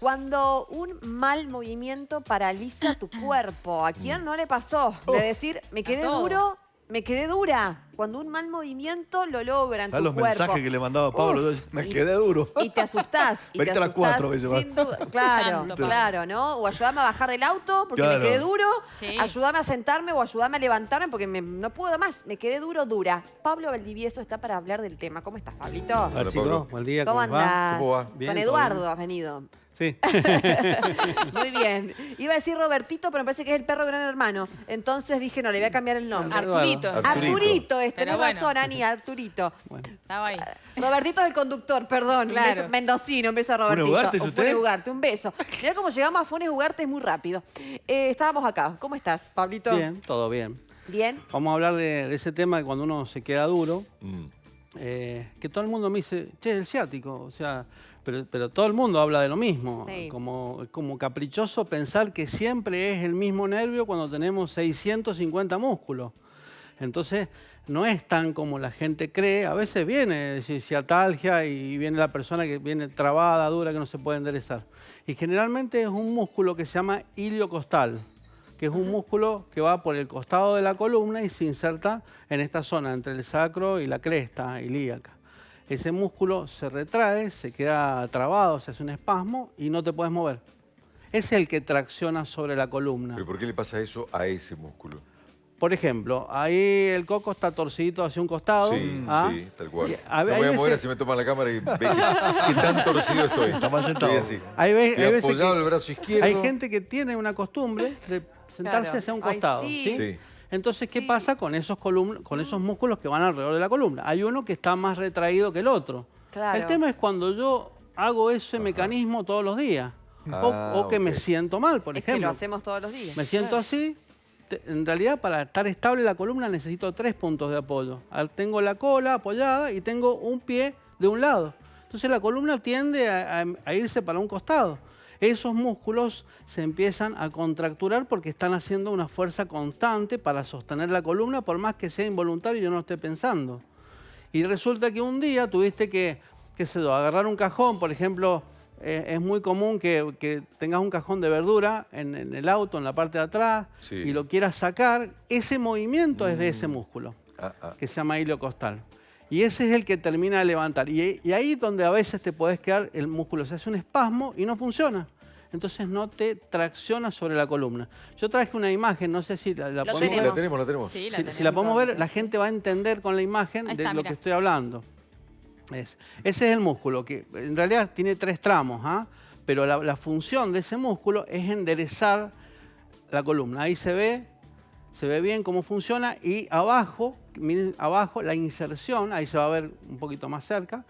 Cuando un mal movimiento paraliza tu cuerpo, ¿a quién no le pasó? De decir, me quedé duro, me quedé dura. Cuando un mal movimiento lo logra en tu ¿Sabes los cuerpo? mensajes que le mandaba a Pablo? Me quedé duro. Y te asustás. Y Venite te a las 4 que asustás se sin duda. Claro, Santo, claro, ¿no? O ayúdame a bajar del auto porque Claro. me quedé duro. Sí. Ayúdame a sentarme o ayúdame a levantarme porque no puedo más. Me quedé duro, dura. Pablo Valdivieso está para hablar del tema. ¿Cómo estás, Pablito? Hola, Hola, Pablo. chicos. Buen día. ¿Cómo ¿Cómo les va? andás? ¿Cómo va? Bien, Con todo Eduardo bien. has venido. Sí. Muy bien. Iba a decir Robertito, pero me parece que es el perro Gran Hermano. Entonces dije, no, le voy a cambiar el nombre. Arturito. Arturito, Pero tenés bueno. razón, Ani, Arturito. Bueno. Estaba ahí. Robertito es el conductor, perdón. Claro. Un beso, mendocino, un beso a Robertito. ¿Funes Ugarte es usted? Funes Ugarte, un beso. Mirá cómo llegamos a Funes Ugarte, es muy rápido. Estábamos acá. ¿Cómo estás, Pablito? Bien, todo bien. ¿Bien? Vamos a hablar de ese tema de cuando uno se queda duro. Mm. Que todo el mundo me dice, che, el ciático. O sea, pero todo el mundo habla de lo mismo. Sí. Como caprichoso pensar que siempre es el mismo nervio cuando tenemos 650 músculos. Entonces, no es tan como la gente cree. A veces viene ciatalgia y viene la persona que viene trabada, dura, que no se puede enderezar. Y generalmente es un músculo que se llama iliocostal, que es un músculo que va por el costado de la columna y se inserta en esta zona, entre el sacro y la cresta ilíaca. Ese músculo se retrae, se queda trabado, se hace un espasmo y no te puedes mover. Es el que tracciona sobre la columna. ¿Pero por qué le pasa eso a ese músculo? Por ejemplo, ahí el coco está torcidito hacia un costado. Sí, ¿ah? sí, tal cual. Y Me hay voy a mover veces- así me toman la cámara y ve que tan torcido estoy. Está mal sentado. Sí, así. Hay Estoy veces apoyado que el brazo izquierdo. hay gente que tiene una costumbre de sentarse Claro. hacia un Ay, costado. sí. Sí. Entonces, ¿qué Sí. pasa con esos músculos que van alrededor de la columna? Hay uno que está más retraído que el otro. Claro. El tema es cuando yo hago ese mecanismo todos los días. Ah, o que me ok. siento mal, por Es que lo ejemplo. hacemos todos los días. Me siento Claro. así. En realidad, para estar estable la columna necesito 3 puntos de apoyo. Tengo la cola apoyada y tengo un pie de un lado. Entonces la columna tiende a irse para un costado. Esos músculos se empiezan a contracturar porque están haciendo una fuerza constante para sostener la columna, por más que sea involuntario y yo no lo esté pensando. Y resulta que un día tuviste que, qué sé yo, agarrar un cajón, por ejemplo. Es muy común que tengas un cajón de verdura en el auto, en la parte de atrás, Sí. y lo quieras sacar. Ese movimiento es de ese músculo, que se llama iliocostal. Y ese es el que termina de levantar. Y ahí es donde a veces te podés quedar, el músculo se hace un espasmo y no funciona. Entonces no te tracciona sobre la columna. Yo traje una imagen, no sé si la Lo podemos Sí, tenemos. la tenemos, la tenemos. Sí, la si tenemos. la podemos ver, la gente va a entender con la imagen Ahí de está, lo mirá. que estoy hablando. Ese es el músculo, que en realidad tiene 3 tramos, ¿ah? Pero la función de ese músculo es enderezar la columna. Ahí se ve bien cómo funciona y abajo, miren abajo, la inserción, ahí se va a ver un poquito más cerca,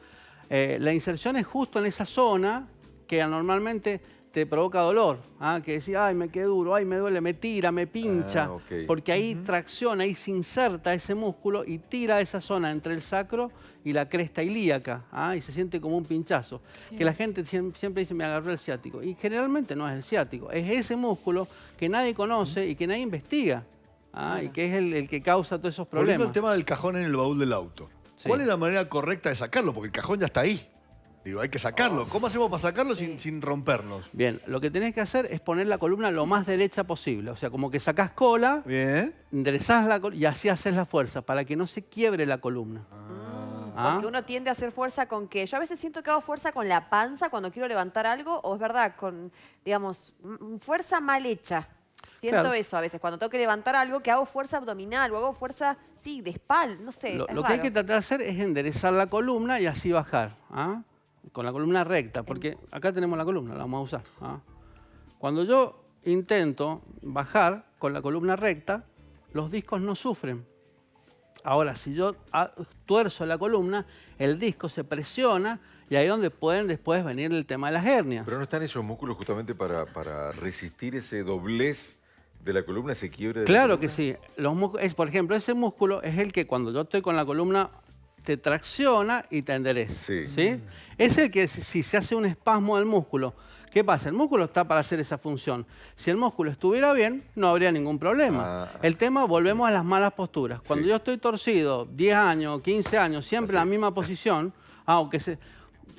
la inserción es justo en esa zona que normalmente te provoca dolor, ¿ah? Que decís, ay, me quedé duro, ay, me duele, me tira, me pincha, Ah, ok. porque ahí tracciona, ahí se inserta ese músculo y tira esa zona entre el sacro y la cresta ilíaca, ¿ah? Y se siente como un pinchazo. Sí. Que la gente siempre dice, me agarró el ciático. Y generalmente no es el ciático, es ese músculo que nadie conoce y que nadie investiga, ¿ah? Y que es el que causa todos esos Volviendo problemas. al tema del cajón en el baúl del auto. Sí. ¿Cuál es la manera correcta de sacarlo? Porque el cajón ya está ahí. Digo, hay que sacarlo. ¿Cómo hacemos para sacarlo sin rompernos? Bien, lo que tenés que hacer es poner la columna lo más derecha posible. O sea, como que sacás cola, Bien. enderezás la columna y así haces la fuerza para que no se quiebre la columna. ¿Ah? Porque uno tiende a hacer fuerza con qué. Yo a veces siento que hago fuerza con la panza cuando quiero levantar algo, o es verdad, con, digamos, fuerza mal hecha. Siento Claro. eso a veces, cuando tengo que levantar algo, que hago fuerza abdominal o hago fuerza, sí, de espalda, no sé. Lo es que hay raro. que tratar de hacer es enderezar la columna y así bajar, ¿ah? Con la columna recta, porque acá tenemos la columna, la vamos a usar, ¿ah? Cuando yo intento bajar con la columna recta, los discos no sufren. Ahora, si yo tuerzo la columna, el disco se presiona y ahí es donde pueden después venir el tema de las hernias. Pero no están esos músculos justamente para resistir ese doblez de la columna, ese quiebre de la Claro columna. que sí. Por ejemplo, ese músculo es el que cuando yo estoy con la columna te tracciona y te endereza. Sí. Es el que si se hace un espasmo del músculo, ¿qué pasa? El músculo está para hacer esa función. Si el músculo estuviera bien, no habría ningún problema. El tema, volvemos a las malas posturas. Cuando Sí. yo estoy torcido 10 años, 15 años, siempre en la Así. misma posición, aunque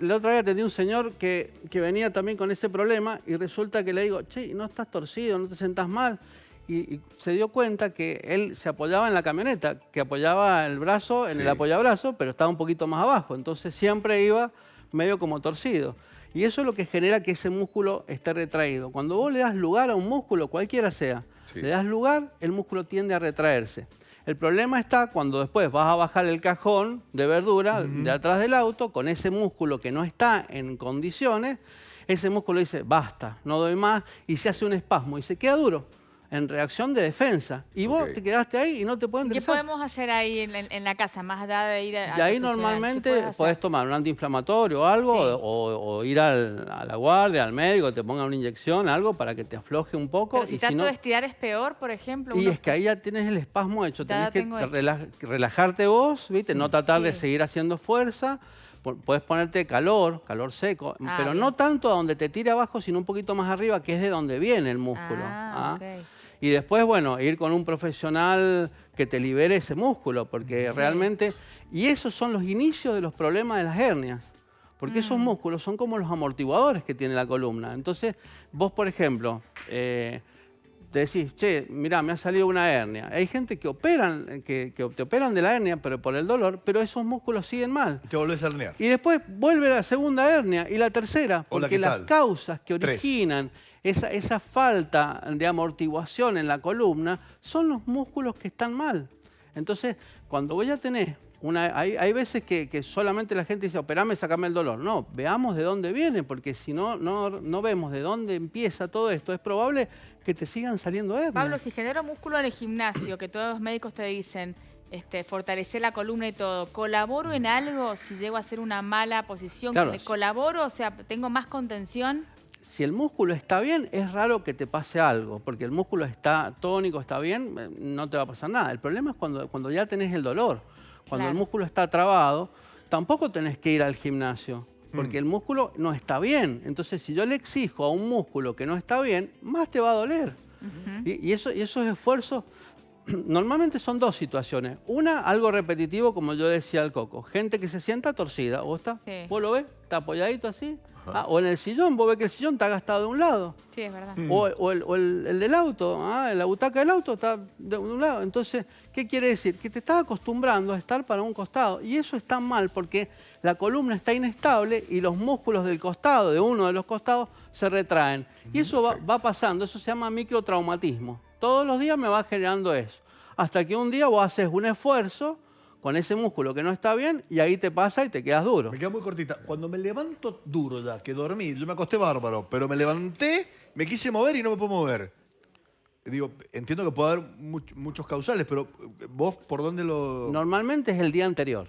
la otra vez atendí a un señor que venía también con ese problema y resulta que le digo, che, no estás torcido, no te sentás mal. Y se dio cuenta que él se apoyaba en la camioneta, que apoyaba el brazo en el apoyabrazo, pero estaba un poquito más abajo. Entonces siempre iba medio como torcido. Y eso es lo que genera que ese músculo esté retraído. Cuando vos le das lugar a un músculo, cualquiera sea, le das lugar, el músculo tiende a retraerse. El problema está cuando después vas a bajar el cajón de verdura de atrás del auto, con ese músculo que no está en condiciones, ese músculo dice, basta, no doy más, y se hace un espasmo y se queda duro, en reacción de defensa. Y vos te quedaste ahí y no te pueden enderezar. ¿Qué podemos hacer ahí en la casa, más allá de ir a Y ahí normalmente podés tomar un antiinflamatorio o algo, o ir a la guardia, al médico, te ponga una inyección, algo para que te afloje un poco. Pero si trato de estirar es peor, por ejemplo. Y es que ahí ya tienes el espasmo hecho. Tenés que relajarte vos, ¿viste? No tratar de seguir haciendo fuerza. Puedes ponerte calor seco, pero no tanto a donde te tira abajo, sino un poquito más arriba, que es de donde viene el músculo. Okay. Y después, bueno, ir con un profesional que te libere ese músculo, porque realmente... Y esos son los inicios de los problemas de las hernias, porque esos músculos son como los amortiguadores que tiene la columna. Entonces, vos, por ejemplo, te decís, che, mirá, me ha salido una hernia. Hay gente que te operan de la hernia pero por el dolor, pero esos músculos siguen mal. Te volvés a herniar. Y después vuelve la segunda hernia y la tercera, porque las causas que originan esa falta de amortiguación en la columna son los músculos que están mal. Entonces, cuando vos ya tenés hay veces que solamente la gente dice, operame, sacame el dolor. No, veamos de dónde viene, porque si no vemos de dónde empieza todo esto, es probable que te sigan saliendo hernias. Pablo, si genero músculo en el gimnasio, que todos los médicos te dicen, fortalecer la columna y todo, ¿colaboro en algo si llego a hacer una mala posición? Claro. ¿Colaboro? O sea, ¿tengo más contención? Si el músculo está bien, es raro que te pase algo, porque el músculo está tónico, está bien, no te va a pasar nada. El problema es cuando ya tenés el dolor. Cuando el músculo está trabado, tampoco tenés que ir al gimnasio, porque el músculo no está bien. Entonces, si yo le exijo a un músculo que no está bien, más te va a doler. Y esos esfuerzos, normalmente son dos situaciones. Una, algo repetitivo, como yo decía al Coco. Gente que se sienta torcida. ¿Vos lo ves? Está apoyadito así. O en el sillón, vos ves que el sillón está gastado de un lado. Sí, es verdad. O el del auto, en la butaca del auto está de un lado. Entonces, ¿qué quiere decir? Que te estás acostumbrando a estar para un costado. Y eso está mal porque la columna está inestable y los músculos del costado, de uno de los costados, se retraen. Y eso va pasando, eso se llama microtraumatismo. Todos los días me va generando eso. Hasta que un día vos haces un esfuerzo con ese músculo que no está bien y ahí te pasa y te quedas duro. Me queda muy cortita. Cuando me levanto duro ya, que dormí, yo me acosté bárbaro, pero me levanté, me quise mover y no me puedo mover. Digo, entiendo que puede haber muchos causales, pero vos, ¿por dónde lo...? Normalmente es el día anterior.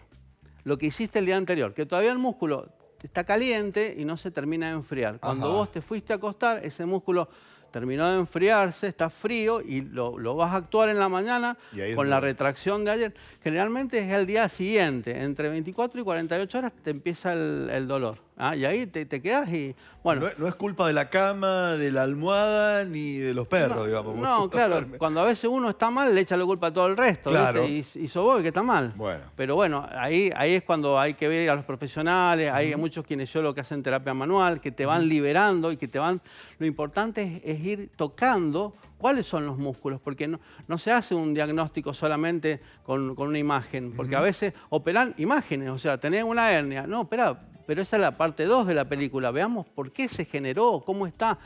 Lo que hiciste el día anterior, que todavía el músculo está caliente y no se termina de enfriar. Cuando vos te fuiste a acostar, ese músculo terminó de enfriarse, está frío y lo vas a actuar en la mañana con la retracción de ayer. Generalmente es el día siguiente, entre 24 y 48 horas te empieza el dolor. Y ahí te quedas y... Bueno, no es culpa de la cama, de la almohada, ni de los perros, digamos. No, claro, cuando a veces uno está mal, le echa la culpa a todo el resto. Claro. Y sos vos el que está mal. Bueno. Pero bueno, ahí es cuando hay que ver a los profesionales, hay muchos kinesiólogos que hacen terapia manual, que te van liberando y que te van... Lo importante es ir tocando cuáles son los músculos, porque no se hace un diagnóstico solamente con una imagen, porque a veces operan imágenes, o sea, tenés una hernia, no, pero esa es la parte 2 de la película. Veamos por qué se generó, cómo está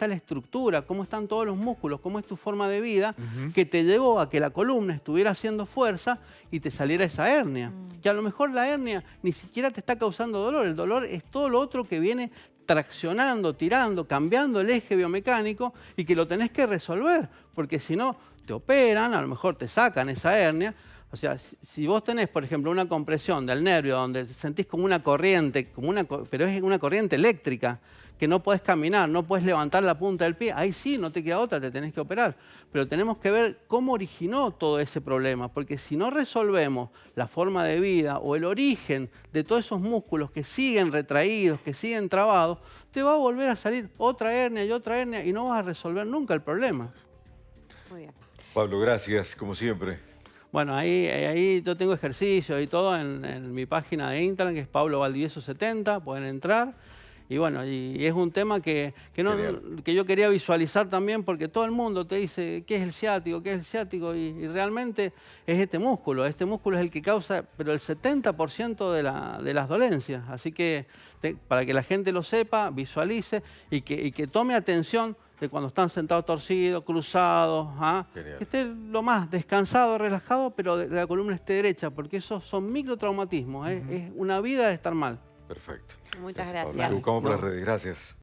la estructura, cómo están todos los músculos, cómo es tu forma de vida, que te llevó a que la columna estuviera haciendo fuerza y te saliera esa hernia. Que a lo mejor la hernia ni siquiera te está causando dolor, el dolor es todo lo otro que viene traccionando, tirando, cambiando el eje biomecánico y que lo tenés que resolver, porque si no, te operan, a lo mejor te sacan esa hernia. O sea, si vos tenés, por ejemplo, una compresión del nervio donde sentís como una corriente, pero es una corriente eléctrica, que no podés caminar, no podés levantar la punta del pie, ahí sí, no te queda otra, te tenés que operar. Pero tenemos que ver cómo originó todo ese problema, porque si no resolvemos la forma de vida o el origen de todos esos músculos que siguen retraídos, que siguen trabados, te va a volver a salir otra hernia y no vas a resolver nunca el problema. Muy bien. Pablo, gracias, como siempre. Bueno, ahí yo tengo ejercicios y todo en mi página de Instagram, que es Pablo Valdivieso 70, pueden entrar. Y bueno, y es un tema que yo quería visualizar también, porque todo el mundo te dice, ¿qué es el ciático? ¿Qué es el ciático? Y realmente es este músculo es el que causa, pero el 70% de las dolencias. Así que para que la gente lo sepa, visualice y que tome atención de cuando están sentados torcidos, cruzados, que esté lo más descansado, relajado, pero de la columna esté derecha, porque esos son microtraumatismos, es una vida de estar mal. Perfecto. Muchas Pablo. gracias. Te buscamos por las redes. Gracias.